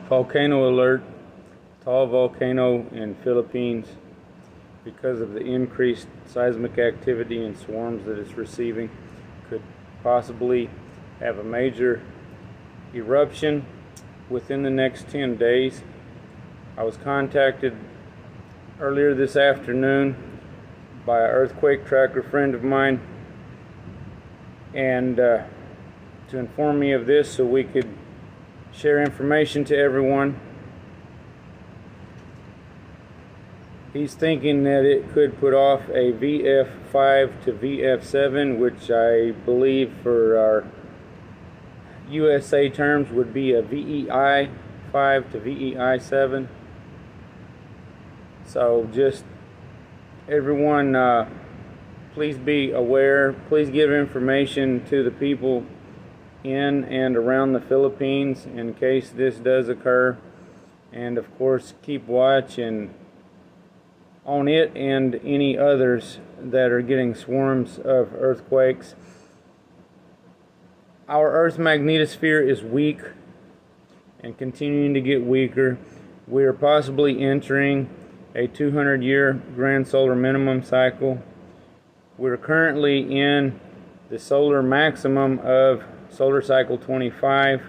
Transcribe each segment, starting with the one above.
Volcano alert, Taal Volcano in Philippines, because of the increased seismic activity and swarms that it's receiving, could possibly have a major eruption within the next 10 days. I was contacted earlier this afternoon by an earthquake tracker friend of mine, and to inform me of this so we could share information to everyone. He's thinking that it could put off a VF5 to VF7, which I believe for our USA terms would be a VEI 5 to VEI 7. So just everyone, please be aware. Please give information to the people in and around the Philippines in case this does occur, and of course keep watch and on it and any others that are getting swarms of earthquakes. Our Earth's magnetosphere is weak and continuing to get weaker. We are possibly entering a 200-year grand solar minimum cycle. We're currently in the solar maximum of solar cycle 25.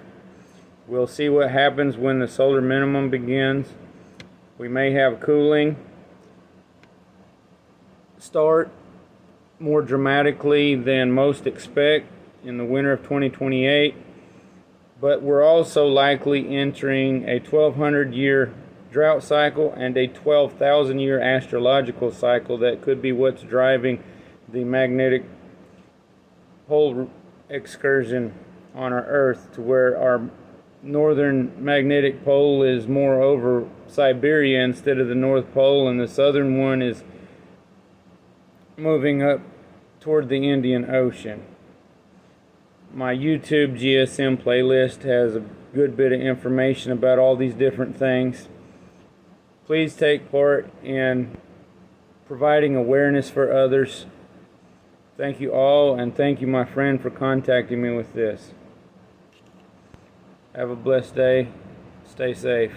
We'll see what happens when the solar minimum begins. We may have cooling start more dramatically than most expect in the winter of 2028, but we're also likely entering a 1200-year drought cycle and a 12,000-year astrological cycle. That could be what's driving the magnetic pole excursion on our Earth, to where our northern magnetic pole is more over Siberia instead of the North Pole, and the southern one is moving up toward the Indian Ocean. My YouTube GSM playlist has a good bit of information about all these different things. Please take part in providing awareness for others. Thank you all, and thank you, my friend, for contacting me with this. Have a blessed day. Stay safe.